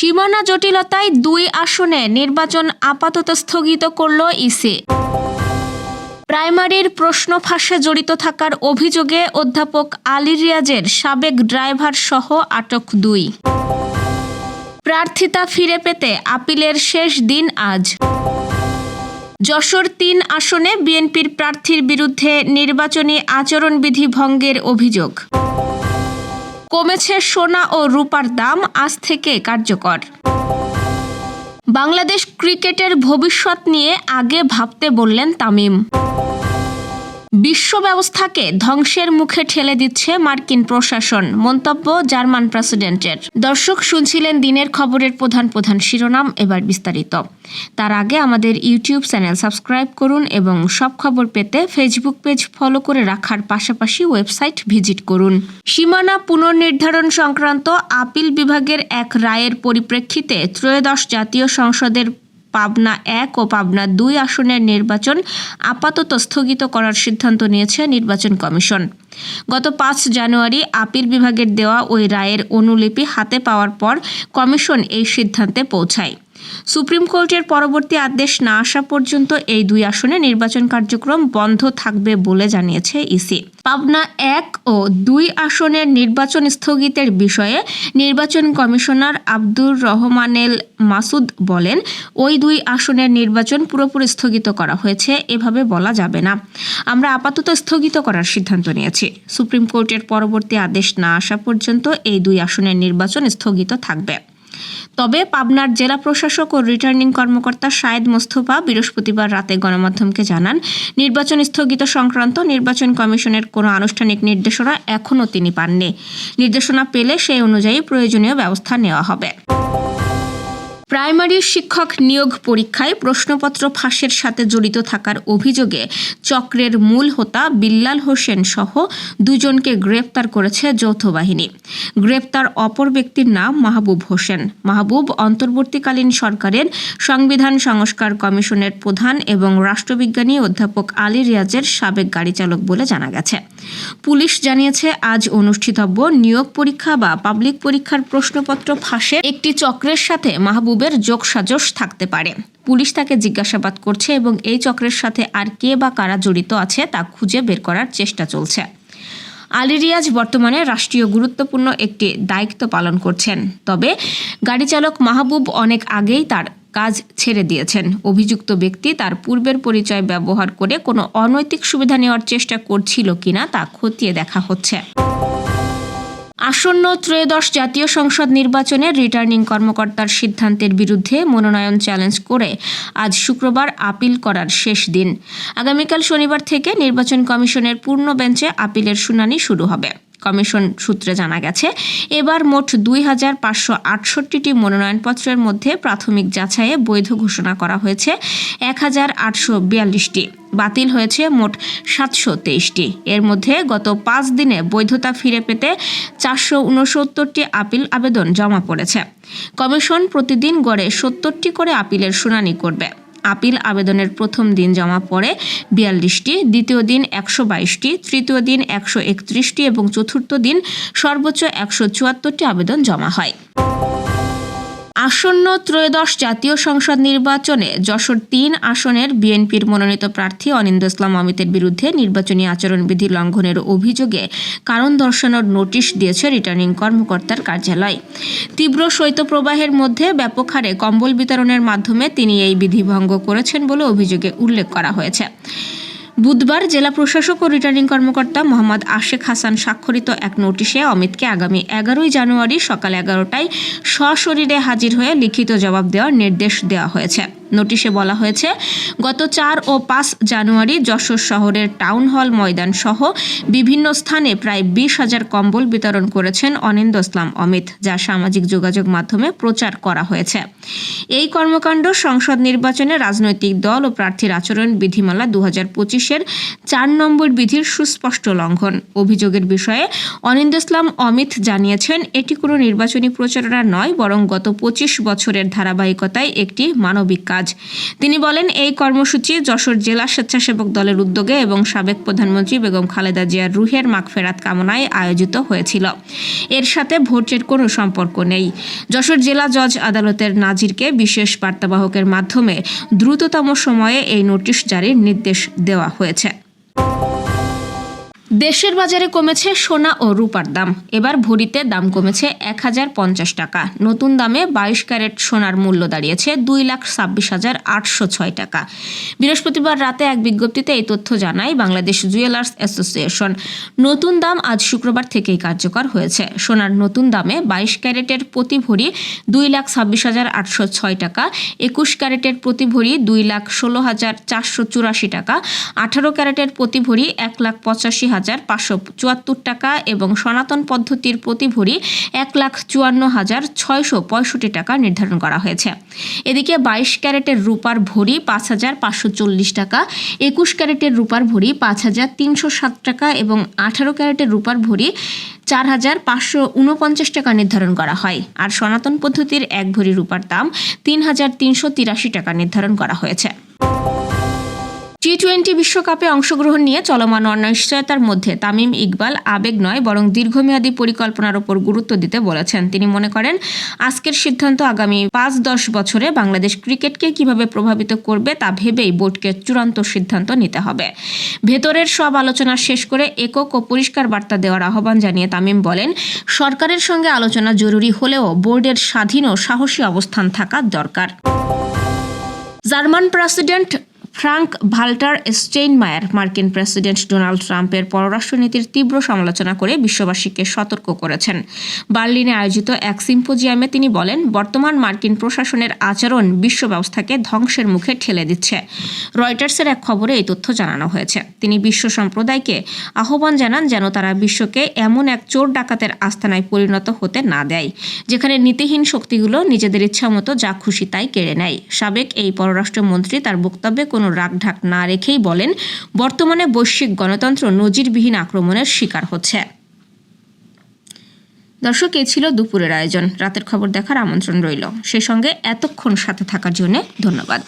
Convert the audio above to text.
সীমানা জটিলতায় 2 আসনে নির্বাচন আপাতত স্থগিত করল ইসি। প্রাইমারির প্রশ্ন ফাঁসে জড়িত থাকার অভিযোগে অধ্যাপক আলী রিয়াজের সাবেক ড্রাইভার সহ আটক 2। প্রার্থিতা ফিরে পেতে আপিলের শেষ দিন আজ। যশোর 3 আসনে বিএনপির প্রার্থীর বিরুদ্ধে নির্বাচনী আচরণবিধি ভঙ্গের অভিযোগ। কমেছে সোনা ও রূপার দাম, আজ থেকে কার্যকর। বাংলাদেশ ক্রিকেটের ভবিষ্যৎ নিয়ে আগে ভাবতে বললেন তামিম। বিশ্ব ব্যবস্থাকে ধ্বংসের মুখে ঠেলে দিচ্ছে মার্কিন প্রশাসন, মন্তব্য জার্মান প্রেসিডেন্টের। দর্শক, শুনছিলেন দিনের খবরের প্রধান শিরোনাম, এবার বিস্তারিত। তার আগে আমাদের ইউটিউব চ্যানেল সাবস্ক্রাইব করুন এবং সব খবর পেতে ফেসবুক পেজ ফলো করে রাখার পাশাপাশি ওয়েবসাইট ভিজিট করুন। সীমানা পুনর্নির্ধারণ সংক্রান্ত আপিল বিভাগের এক রায়ের পরিপ্রেক্ষিতে ত্রয়োদশ জাতীয় সংসদের পাবনা 1 ও পাবনা 2 আসনের নির্বাচন আপাতত স্থগিত করার সিদ্ধান্ত নিয়েছে নির্বাচন কমিশন। গত 5 জানুয়ারি আপিল বিভাগের দেওয়া ওই রায়ের অনুলিপি হাতে পাওয়ার পর কমিশন এই সিদ্ধান্তে পৌঁছায়। সুপ্রিম কোর্টের পরবর্তী আদেশ না আসা পর্যন্ত এই 2 আসনে নির্বাচন কার্যক্রম বন্ধ থাকবে বলে জানিয়েছে ইসি। পাবনা 1 ও 2 আসনের নির্বাচন স্থগিতের বিষয়ে নির্বাচন কমিশনার আব্দুর রহমানেল মাসুদ বলেন, ওই 2 আসনের নির্বাচন পুরোপুরি স্থগিত করা হয়েছে, এভাবে বলা যাবে না। আমরা আপাতত স্থগিত করার সিদ্ধান্ত নিয়েছি। সুপ্রিম কোর্টের পরবর্তী আদেশ না আসা পর্যন্ত এই 2 আসনের নির্বাচন স্থগিত থাকবে। তবে পাবনার জেলা প্রশাসক ও রিটার্নিং কর্মকর্তা শায়েদ মোস্তফা বৃহস্পতিবার রাতে গণমাধ্যমকে জানান, নির্বাচন স্থগিত সংক্রান্ত নির্বাচন কমিশনের কোনো আনুষ্ঠানিক নির্দেশনা এখনও তিনি পাননি। নির্দেশনা পেলে সেই অনুযায়ী প্রয়োজনীয় ব্যবস্থা নেওয়া হবে। প্রাইমারি শিক্ষক নিয়োগ পরীক্ষায় প্রশ্নপত্র ফাঁসের সাথে জড়িত থাকার অভিযোগে চক্রের মূল হোতা বিল্লাল হোসেন সহ 2 জনকে গ্রেপ্তার করেছে যৌথ বাহিনী। গ্রেপ্তার অপর ব্যক্তির নাম মাহবুব হোসেন। মাহবুব অন্তর্বর্তীকালীন সরকারের সংবিধান সংস্কার কমিশনের প্রধান এবং রাষ্ট্রবিজ্ঞানী অধ্যাপক আলী রিয়াজের সাবেক গাড়ি চালক বলে জানা গেছে। পুলিশ জানিয়েছে, আজ অনুষ্ঠিতব্য নিয়োগ পরীক্ষা বা পাবলিক পরীক্ষার প্রশ্নপত্র ফাঁসে একটি চক্রের সাথে মাহবুবের যোগসাজশ থাকতে পারে। পুলিশ তাকে জিজ্ঞাসাবাদ করছে এবং এই চক্রের সাথে আর কে বা কারা জড়িত আছে তা খুঁজে বের করার চেষ্টা চলছে। আলী রিয়াজ বর্তমানে রাষ্ট্রীয় গুরুত্বপূর্ণ একটি দায়িত্ব পালন করছেন। তবে গাড়ি চালক মাহবুব অনেক আগেই তার কাজ ছেড়ে দিয়েছেন। অভিযুক্ত ব্যক্তি তার পূর্বের পরিচয় ব্যবহার করে কোনো অনৈতিক সুবিধা নেওয়ার চেষ্টা করছিল কিনা তা খতিয়ে দেখা হচ্ছে। আসন্ন ত্রয়োদশ জাতীয় সংসদ নির্বাচনে রিটার্নিং কর্মকর্তার সিদ্ধান্তের বিরুদ্ধে মনোনয়ন চ্যালেঞ্জ করে আজ শুক্রবার আপিল করার শেষ দিন। আগামীকাল শনিবার থেকে নির্বাচন কমিশনের পূর্ণ বেঞ্চে আপিলের শুনানি শুরু হবে। কমিশন সূত্রে জানা গেছে, এবার মোট 2568টি মনোনয়নপত্রের মধ্যে প্রাথমিক যাচাইয়ে বৈধ ঘোষণা করা হয়েছে 1842টি। বাতিল হয়েছে মোট 723টি। এর মধ্যে গত 5 দিনে বৈধতা ফিরে পেতে 469টি আপিল আবেদন জমা পড়েছে। কমিশন প্রতিদিন গড়ে 70টি করে আপিলের শুনানি করবে। আপিল আবেদনের প্রথম দিন জমা পড়ে 42টি, দ্বিতীয় দিন 122টি, তৃতীয় দিন 131টি এবং চতুর্থ দিন সর্বোচ্চ 174টি আবেদন জমা হয়। আসন্ন ত্রয়োদশ জাতীয় সংসদ নির্বাচনে যশোর 3 আসনের বিএনপির মনোনীত প্রার্থী অনিন্দ্য ইসলাম অমিতের বিরুদ্ধে নির্বাচনী আচরণবিধি লঙ্ঘনের অভিযোগে কারণ দর্শানোর নোটিশ দিয়েছে রিটার্নিং কর্মকর্তার কার্যালয়। তীব্র শৈত্যপ্রবাহের মধ্যে ব্যাপক হারে কম্বল বিতরণের মাধ্যমে তিনি এই বিধি ভঙ্গ করেছেন বলে অভিযোগে উল্লেখ করা হয়েছে। বুধবার জেলা প্রশাসক ও রিটার্নিং কর্মকর্তা মোহাম্মদ আশেক হাসান স্বাক্ষরিত এক নোটিশে অমিতকে আগামী 11 জানুয়ারি সকাল 11টায় সশরীরে হাজির হয়ে লিখিত জবাব দেওয়ার নির্দেশ দেওয়া হয়েছে। নোটিশে বলা হয়েছে, গত 4 ও 5 জানুয়ারি যশোর শহরের টাউন হল ময়দান সহ বিভিন্ন স্থানে প্রায় 20,000 কম্বল বিতরণ করেছেন অনিন্দ্য ইসলাম অমিত, যা সামাজিক যোগাযোগ মাধ্যমে প্রচার করা হয়েছে। এই কর্মকাণ্ড সংসদ নির্বাচনে রাজনৈতিক দল ও প্রার্থীর আচরণ বিধিমালা 2025-এর 4 নম্বর বিধির সুস্পষ্ট লঙ্ঘন। অভিযোগের বিষয়ে অনিন্দ্য ইসলাম অমিত জানিয়েছেন, এটি কোনো নির্বাচনী প্রচারণা নয়, বরং গত 25 বছরের ধারাবাহিকতায় একটি মানবিক কাজ। কাজ। তিনি বলেন, এই কর্মসূচি যশোর জেলা স্বেচ্ছাসেবক দলের উদ্যোগে এবং সাবেক প্রধানমন্ত্রী বেগম খালেদা জিয়ার রুহের মাগফেরাত কামনায় আয়োজিত হয়েছিল। এর সাথে ভোটের কোনো সম্পর্ক নেই। যশোর জেলা জজ আদালতের নাজিরকে বিশেষ বার্তাবাহকের মাধ্যমে দ্রুততম সময়ে এই নোটিশ জারির নির্দেশ দেওয়া হয়েছে। দেশের বাজারে কমেছে সোনা ও রূপার দাম। এবার ভরিতে দাম কমেছে 1050 টাকা। নতুন দামে 22 ক্যারেট সোনার মূল্য দাঁড়িয়েছে 2,26,806 টাকা। বৃহস্পতিবার রাতে এক বিজ্ঞপ্তিতে এই তথ্য জানায় বাংলাদেশ জুয়েলার্স অ্যাসোসিয়েশন। নতুন দাম আজ শুক্রবার থেকেই কার্যকর হয়েছে। সোনার নতুন দামে 22 ক্যারেটের প্রতি ভরি 2,26,806 টাকা, 21 ক্যারেটের প্রতি ভরি 2,16,484 টাকা, 18 ক্যারেটের প্রতি ভরি 1,85,574 টাকা এবং সনাতন পদ্ধতির প্রতি ভরি 1,54,665 টাকা নির্ধারণ করা হয়েছে। এদিকে 22 ক্যারেটের রূপার ভরি 5,540 টাকা, 21 ক্যারেটের রূপার ভরি 5,307 টাকা এবং 18 ক্যারেটের রূপার ভরি 4,549 টাকা নির্ধারণ করা হয়। আর সনাতন পদ্ধতির এক ভরি রূপার দাম 3,383 টাকা নির্ধারণ করা হয়েছে। টি-20 বিশ্বকাপে অংশগ্রহণ নিয়ে চলমান অনিশ্চয়তার মধ্যে তামিম ইকবাল আবেগ নয় বরং দীর্ঘমেয়াদী পরিকল্পনার উপর গুরুত্ব দিতে বলেছেন। তিনি মনে করেন, আজকের সিদ্ধান্ত আগামী 5-10 বছরে বাংলাদেশ ক্রিকেটকে কিভাবে প্রভাবিত করবে তা ভেবেই বোর্ডকে চূড়ান্ত সিদ্ধান্ত নিতে হবে। ভেতরের সব আলোচনা শেষ করে একক ও পরিষ্কার বার্তা দেওয়ার আহ্বান জানিয়ে তামিম বলেন, সরকারের সঙ্গে আলোচনা জরুরি হলেও বোর্ডের স্বাধীন ও সাহসী অবস্থান থাকা দরকার। জার্মান প্রেসিডেন্ট ফ্রাঙ্ক ভাল্টার স্টেইনমায়ার মার্কিন প্রেসিডেন্ট ডোনাল্ড ট্রাম্পের পররাষ্ট্রনীতির তীব্র সমালোচনা করে বিশ্ববাসীকে সতর্ক করেছেন। বার্লিনে আয়োজিত এক সিম্পোজিয়ামে তিনি বলেন, বর্তমান মার্কিন প্রশাসনের আচরণ বিশ্ব ব্যবস্থাকে ধ্বংসের মুখে ঠেলে দিচ্ছে। রয়টার্সের এক খবরে এই তথ্য জানানো হয়েছে। তিনি বিশ্ব সম্প্রদায়কে আহ্বান জানান যেন তারা বিশ্বকে এমন এক চোর ডাকাতের আস্তানায় পরিণত হতে না দেয়, যেখানে নীতিহীন শক্তিগুলো নিজেদের ইচ্ছামতো যা খুশি তাই কেড়ে নেয়। সাবেক এই পররাষ্ট্রমন্ত্রী তার বক্তব্যে কোনো রাগঢাক না রেখেই বলেন, বর্তমানে বৈশ্বিক গণতন্ত্র নজিরবিহীন আক্রমণের শিকার হচ্ছে। দর্শক, এই ছিল দুপুরের আয়োজন। রাতের খবর দেখার আমন্ত্রণ রইল। সেই সঙ্গে এতক্ষণ সাথে থাকার জন্য ধন্যবাদ।